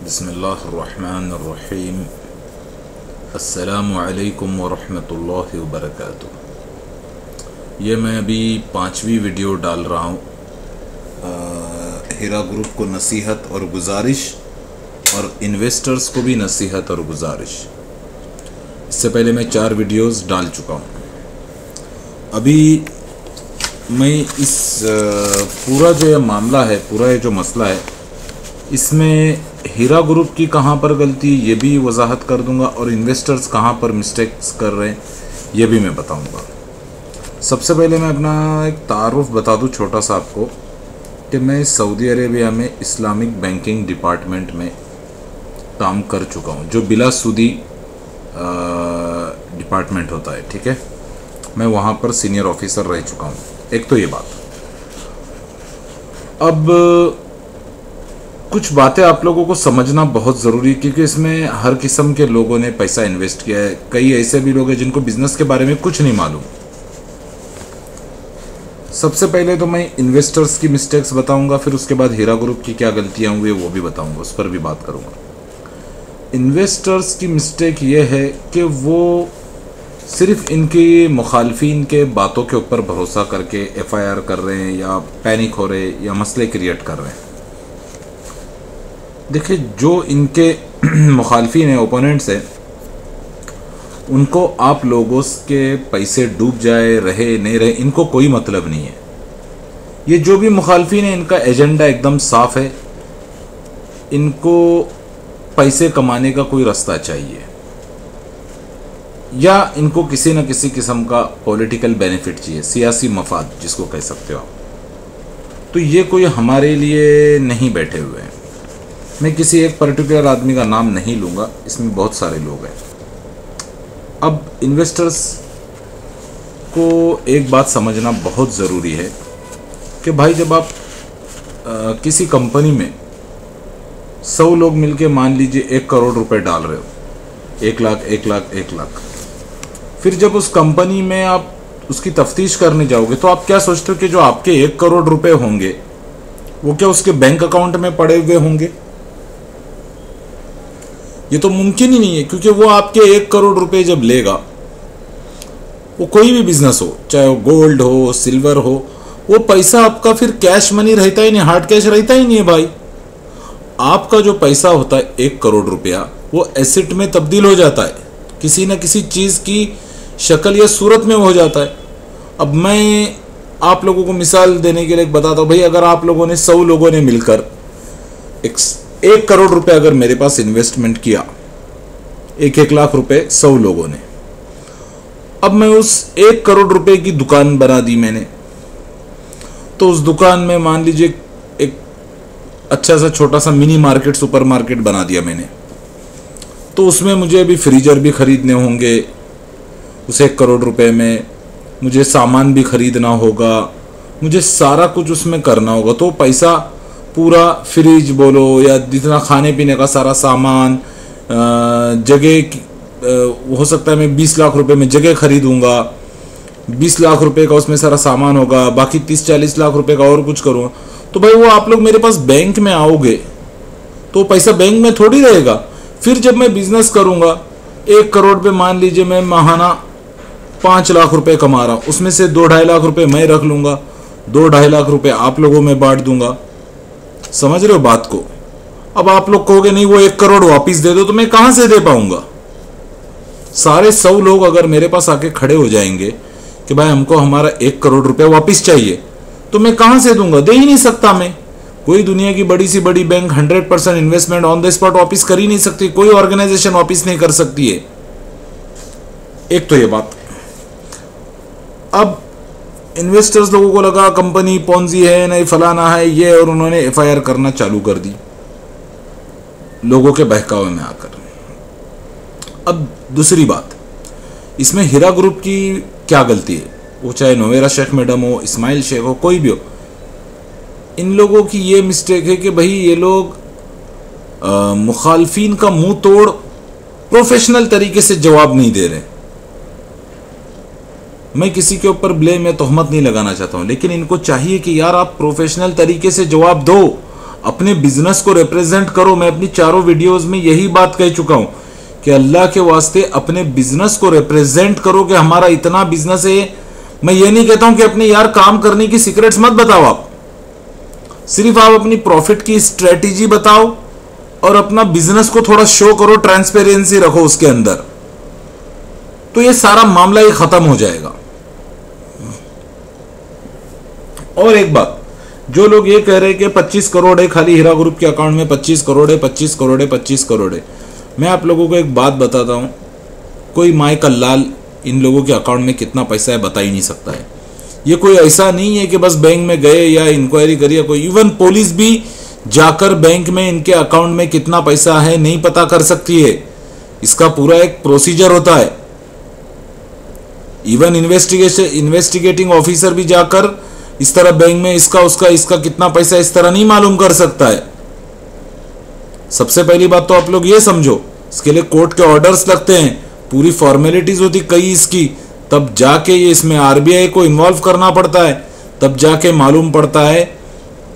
बिस्मिल्लाहिर्रहमानिर्रहीम। अस्सलामु अलैकुम वरहमतुल्लाहि वबरकातुह। ये मैं अभी 5वीं वीडियो डाल रहा हूँ। हीरा ग्रुप को नसीहत और गुजारिश और इन्वेस्टर्स को भी नसीहत और गुजारिश। इससे पहले मैं 4 वीडियोस डाल चुका हूँ। अभी मैं इस पूरा जो ये मामला है, पूरा ये जो मसला है, इसमें हीरा ग्रुप की कहाँ पर गलती ये भी वजाहत कर दूंगा और इन्वेस्टर्स कहाँ पर मिस्टेक्स कर रहे हैं ये भी मैं बताऊंगा। सबसे पहले मैं अपना एक तारुफ बता दूं छोटा सा आपको कि मैं सऊदी अरेबिया में इस्लामिक बैंकिंग डिपार्टमेंट में काम कर चुका हूँ, जो बिलासुदी डिपार्टमेंट होता है, ठीक है। मैं वहाँ पर सीनियर ऑफिसर रह चुका हूँ। एक तो ये बात। अब कुछ बातें आप लोगों को समझना बहुत ज़रूरी है, क्योंकि इसमें हर किस्म के लोगों ने पैसा इन्वेस्ट किया है। कई ऐसे भी लोग हैं जिनको बिजनेस के बारे में कुछ नहीं मालूम। सबसे पहले तो मैं इन्वेस्टर्स की मिस्टेक्स बताऊंगा, फिर उसके बाद हीरा ग्रुप की क्या गलतियां हुई वो भी बताऊंगा, उस पर भी बात करूंगा। इन्वेस्टर्स की मिस्टेक ये है कि वो सिर्फ इनकी मुखालफिन के बातों के ऊपर भरोसा करके FIR कर रहे हैं या पैनिक हो रहे हैं या मसले क्रिएट कर रहे हैं। देखिए, जो इनके मुखालफिन हैं, ओपोनेंट्स हैं, उनको आप लोगों के पैसे डूब जाए, रहे नहीं रहे, इनको कोई मतलब नहीं है। ये जो भी मुखालफिन हैं, इनका एजेंडा एकदम साफ है। इनको पैसे कमाने का कोई रास्ता चाहिए या इनको किसी न किसी किस्म का पॉलिटिकल बेनिफिट चाहिए, सियासी मफाद जिसको कह सकते हो आप। तो ये कोई हमारे लिए नहीं बैठे हुए हैं। मैं किसी एक पर्टिकुलर आदमी का नाम नहीं लूँगा, इसमें बहुत सारे लोग हैं। अब इन्वेस्टर्स को एक बात समझना बहुत ज़रूरी है कि भाई, जब आप किसी कंपनी में 100 लोग मिलके मान लीजिए 1 करोड़ रुपए डाल रहे हो, 1 लाख 1 लाख 1 लाख, फिर जब उस कंपनी में आप उसकी तफ्तीश करने जाओगे तो आप क्या सोचते हो कि जो आपके 1 करोड़ रुपए होंगे वो क्या उसके बैंक अकाउंट में पड़े हुए होंगे? ये तो मुमकिन ही नहीं है, क्योंकि वो आपके 1 करोड़ रुपए जब लेगा, वो कोई भी बिजनेस हो, चाहे वो गोल्ड हो, सिल्वर हो, वो पैसा आपका फिर कैश मनी रहता ही नहीं, हार्ड कैश रहता ही नहीं है भाई। आपका जो पैसा होता है 1 करोड़ रुपया, वो एसेट में तब्दील हो जाता है, किसी न किसी चीज की शक्ल या सूरत में हो जाता है। अब मैं आप लोगों को मिसाल देने के लिए बताता हूँ भाई, अगर आप लोगों ने 100 लोगों ने मिलकर 1 करोड़ रुपए अगर मेरे पास इन्वेस्टमेंट किया, 1 लाख रुपए 100 लोगों ने, अब मैं उस 1 करोड़ रुपए की दुकान बना दी मैंने। तो उस दुकान में मान लीजिए एक अच्छा सा छोटा सा मिनी मार्केट, सुपर मार्केट बना दिया मैंने। तो उसमें मुझे अभी फ्रीजर भी खरीदने होंगे, उस 1 करोड़ रुपए में मुझे सामान भी खरीदना होगा, मुझे सारा कुछ उसमें करना होगा। तो पैसा पूरा फ्रिज बोलो या जितना खाने पीने का सारा सामान, जगह, हो सकता है मैं 20 लाख रुपए में जगह खरीदूंगा, 20 लाख रुपए का उसमें सारा सामान होगा, बाकी 30-40 लाख रुपए का और कुछ करूँगा। तो भाई वो आप लोग मेरे पास बैंक में आओगे तो पैसा बैंक में थोड़ी रहेगा। फिर जब मैं बिजनेस करूँगा, 1 करोड़ पे मान लीजिए मैं माहाना 5 लाख रुपए कमा रहा हूँ, उसमें से 2-2.5 लाख रुपए मैं रख लूँगा, 2-2.5 लाख रुपए आप लोगों में बांट दूंगा। समझ रहे हो बात को? अब आप लोग कहोगे नहीं वो 1 करोड़ वापिस दे दो, तो मैं कहां से दे पाऊंगा? सारे 100 लोग अगर मेरे पास आके खड़े हो जाएंगे कि भाई हमको हमारा 1 करोड़ रुपए वापिस चाहिए, तो मैं कहां से दूंगा? दे ही नहीं सकता मैं। कोई दुनिया की बड़ी सी बड़ी bank 100% investment on the spot वापिस कर ही नहीं सकती, कोई ऑर्गेनाइजेशन वापिस नहीं कर सकती है। एक तो ये बात। अब इन्वेस्टर्स लोगों को लगा कंपनी पोंजी है, नहीं फलाना है ये, और उन्होंने FIR करना चालू कर दी लोगों के बहकावे में आकर। अब दूसरी बात, इसमें हीरा ग्रुप की क्या गलती है? वो चाहे नोवेरा शेख मैडम हो, इस्माइल शेख हो, कोई भी हो, इन लोगों की ये मिस्टेक है कि भाई ये लोग मुखालफिन का मुंह तोड़ प्रोफेशनल तरीके से जवाब नहीं दे रहे। मैं किसी के ऊपर ब्लेम या तोहमत नहीं लगाना चाहता हूं, लेकिन इनको चाहिए कि यार आप प्रोफेशनल तरीके से जवाब दो। अपने बिजनेस को रिप्रेजेंट करो। मैं अपनी चारों वीडियोस में यही बात कह चुका हूं कि अल्लाह के वास्ते अपने बिजनेस को रिप्रेजेंट करो कि हमारा इतना बिजनेस है। मैं ये नहीं कहता हूं कि अपने यार काम करने की सीक्रेट्स मत बताओ, आप सिर्फ आप अपनी प्रॉफिट की स्ट्रेटेजी बताओ और अपना बिजनेस को थोड़ा शो करो, ट्रांसपेरेंसी रखो उसके अंदर, तो ये सारा मामला ही खत्म हो जाएगा। और एक बात, जो लोग ये कह रहे हैं कि 25 करोड़ है खाली हीरा ग्रुप के अकाउंट में, 25 करोड़ है, 25 करोड़ है, 25 करोड़ है, मैं आप लोगों को एक बात बताता हूं, कोई माय का लाल इन लोगों के अकाउंट में कितना पैसा है बता ही नहीं सकता है। ये कोई ऐसा नहीं है कि बस बैंक में गए या इंक्वायरी करिए, कोई इवन पुलिस भी जाकर बैंक में इनके अकाउंट में कितना पैसा है नहीं पता कर सकती है। इसका पूरा एक प्रोसीजर होता है। इवन इन्वेस्टिगेटिंग ऑफिसर भी जाकर इस तरह बैंक में इसका कितना पैसा इस तरह नहीं मालूम कर सकता है। सबसे पहली बात तो आप लोग ये समझो, इसके लिए कोर्ट के ऑर्डर्स लगते हैं, पूरी फॉर्मेलिटीज होती कई इसकी, तब जाके ये इसमें आरबीआई को इन्वॉल्व करना पड़ता है, तब जाके मालूम पड़ता है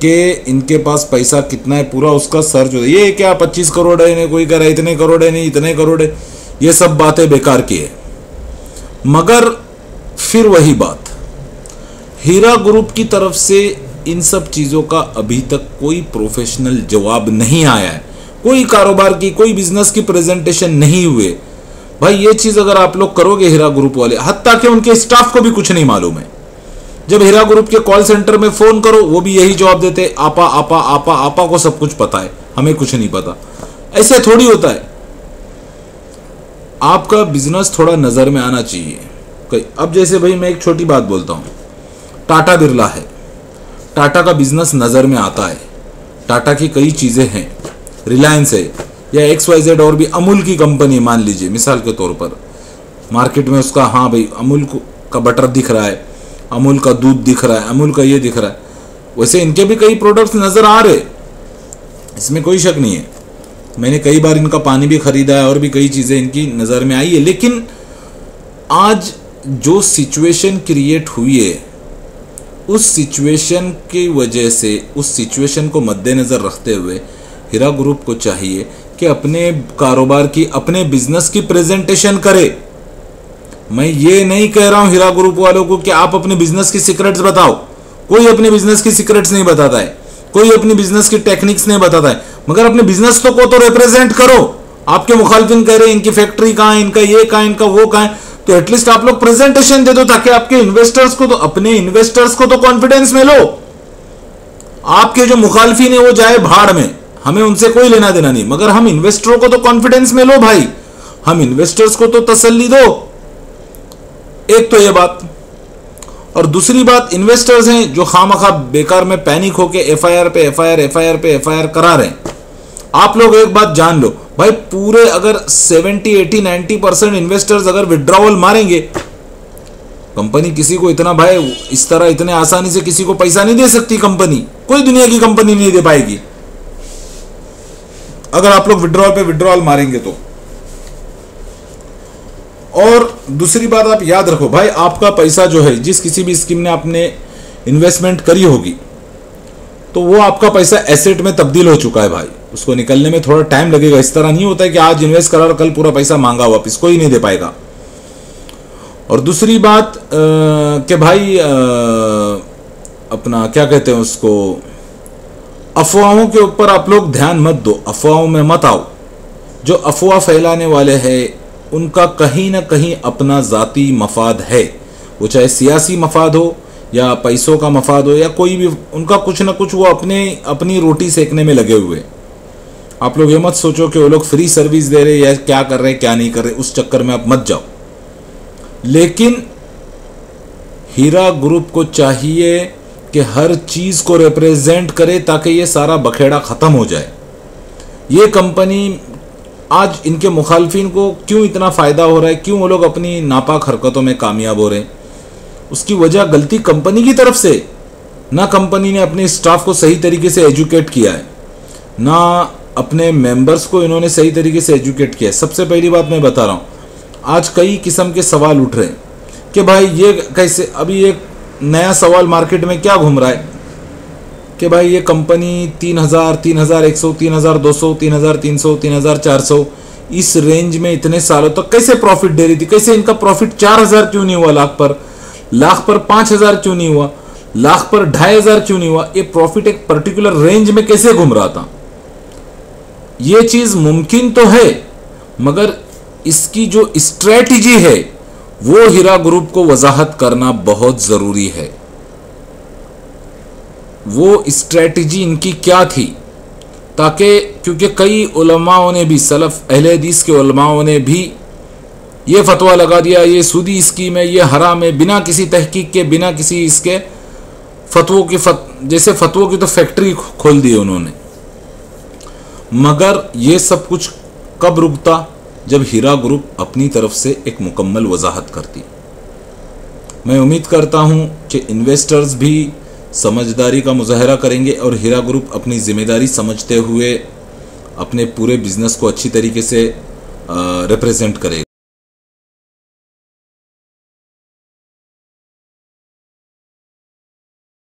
कि इनके पास पैसा कितना है, पूरा उसका सर्च होता है। ये क्या 25 करोड़ है, कोई कह रहा है इतने करोड़ है, नहीं इतने करोड़ है, ये सब बातें बेकार की है। मगर फिर वही बात, हीरा ग्रुप की तरफ से इन सब चीजों का अभी तक कोई प्रोफेशनल जवाब नहीं आया है, कोई कारोबार की, कोई बिजनेस की प्रेजेंटेशन नहीं हुए। भाई ये चीज अगर आप लोग करोगे हीरा ग्रुप वाले, हत्ता कि उनके स्टाफ को भी कुछ नहीं मालूम है। जब हीरा ग्रुप के कॉल सेंटर में फोन करो वो भी यही जवाब देते, आपा आपा आपा आपा को सब कुछ पता है, हमें कुछ नहीं पता। ऐसे थोड़ी होता है। आपका बिजनेस थोड़ा नजर में आना चाहिए। अब जैसे भाई मैं एक छोटी बात बोलता हूं, टाटा बिरला है, टाटा का बिजनेस नजर में आता है, टाटा की कई चीजें हैं, रिलायंस है या XYZ और भी अमूल की कंपनी मान लीजिए मिसाल के तौर पर, मार्केट में उसका हाँ भाई अमूल का बटर दिख रहा है, अमूल का दूध दिख रहा है, अमूल का ये दिख रहा है, वैसे इनके भी कई प्रोडक्ट्स नजर आ रहे, इसमें कोई शक नहीं है। मैंने कई बार इनका पानी भी खरीदा है और भी कई चीजें इनकी नजर में आई है। लेकिन आज जो सिचुएशन क्रिएट हुई है, उस सिचुएशन की वजह से, उस सिचुएशन को मद्देनजर रखते हुए हीरा ग्रुप को चाहिए कि अपने कारोबार की, अपने बिजनेस की प्रेजेंटेशन करे। मैं ये नहीं कह रहा हूं हीरा ग्रुप वालों को कि आप अपने बिजनेस की सीक्रेट्स बताओ, कोई अपने बिजनेस की सीक्रेट्स नहीं बताता है, कोई अपनी बिजनेस की टेक्निक्स नहीं बताता है, मगर अपने बिजनेस को तो रिप्रेजेंट करो। आपके मुखालिफिन कह रहे हैं इनकी फैक्ट्री कहां है, इनका ये कहां, इनका वो कहां है, तो एटलीस्ट आप लोग प्रेजेंटेशन दे दो ताकि आपके इन्वेस्टर्स को तो, अपने इन्वेस्टर्स को तो कॉन्फिडेंस में लो। आपके जो मुखालिफिन है वो जाए भाड़ में, हमें उनसे कोई लेना देना नहीं, मगर हम इन्वेस्टरों को तो कॉन्फिडेंस में लो भाई, हम इन्वेस्टर्स को तो तसल्ली दो। एक तो ये बात, और दूसरी बात, इन्वेस्टर्स हैं जो खामखा बेकार में पैनिक होके FIR पे FIR करा रहे हैं। आप लोग एक बात जान लो भाई, पूरे अगर 70, 80, 90% इन्वेस्टर्स अगर विड्रॉवल मारेंगे, कंपनी किसी को इतना भाई इस तरह इतने आसानी से किसी को पैसा नहीं दे सकती कंपनी, कोई दुनिया की कंपनी नहीं दे पाएगी अगर आप लोग विड्रॉल पे विड्रॉल मारेंगे तो। और दूसरी बात आप याद रखो भाई, आपका पैसा जो है, जिस किसी भी स्कीम ने आपने इन्वेस्टमेंट करी होगी, तो वो आपका पैसा एसेट में तब्दील हो चुका है भाई, उसको निकलने में थोड़ा टाइम लगेगा। इस तरह नहीं होता है कि आज इन्वेस्ट करा और कल पूरा पैसा मांगा वापिस, कोई नहीं दे पाएगा। और दूसरी बात कि भाई अपना क्या कहते हैं उसको, अफवाहों के ऊपर आप लोग ध्यान मत दो, अफवाहों में मत आओ। जो अफवाह फैलाने वाले हैं उनका कहीं ना कहीं अपना जाती मफाद है, वो चाहे सियासी मफाद हो या पैसों का मफाद हो या कोई भी, उनका कुछ ना कुछ वो अपनी रोटी सेकने में लगे हुए। आप लोग ये मत सोचो कि वो लोग फ्री सर्विस दे रहे या क्या कर रहे क्या नहीं कर रहे, उस चक्कर में आप मत जाओ। लेकिन हीरा ग्रुप को चाहिए कि हर चीज को रिप्रेजेंट करे ताकि ये सारा बखेड़ा खत्म हो जाए। ये कंपनी आज इनके मुखालफिन को क्यों इतना फायदा हो रहा है, क्यों वो लोग अपनी नापाक हरकतों में कामयाब हो रहे हैं, उसकी वजह गलती कंपनी की तरफ से, ना कंपनी ने अपने स्टाफ को सही तरीके से एजुकेट किया है, ना अपने मेंबर्स को इन्होंने सही तरीके से एजुकेट किया है। सबसे पहली बात मैं बता रहा हूँ, आज कई किस्म के सवाल उठ रहे हैं कि भाई ये कैसे, अभी एक नया सवाल मार्केट में क्या घूम रहा है कि भाई ये कंपनी 3000, 3100, 3200, 3300, 3400 इस रेंज में इतने सालों तक कैसे प्रॉफिट दे रही थी, कैसे इनका प्रॉफिट 4000 क्यों नहीं हुआ लाख पर 5000 क्यों नहीं हुआ, लाख पर 2500 क्यों नहीं हुआ, ये प्रॉफिट एक पर्टिकुलर रेंज में कैसे घूम रहा था। ये चीज मुमकिन तो है, मगर इसकी जो स्ट्रेटजी है वो हीरा ग्रुप को वजाहत करना बहुत जरूरी है। वो स्ट्रेटजी इनकी क्या थी, ताकि क्योंकि कई उलमाओं ने भी, सलफ अहले हदीस के उलमाओं ने भी ये फतवा लगा दिया ये सूदी स्कीम है, ये हराम है, बिना किसी तहकीक के, बिना किसी इसके फतवों की जैसे फतवों की तो फैक्ट्री खोल दी उन्होंने। मगर ये सब कुछ कब रुकता, जब हीरा ग्रुप अपनी तरफ से एक मुकम्मल वजाहत करती। मैं उम्मीद करता हूं कि इन्वेस्टर्स भी समझदारी का मुजाहरा करेंगे और हीरा ग्रुप अपनी जिम्मेदारी समझते हुए अपने पूरे बिजनेस को अच्छी तरीके से रिप्रेजेंट करेगा।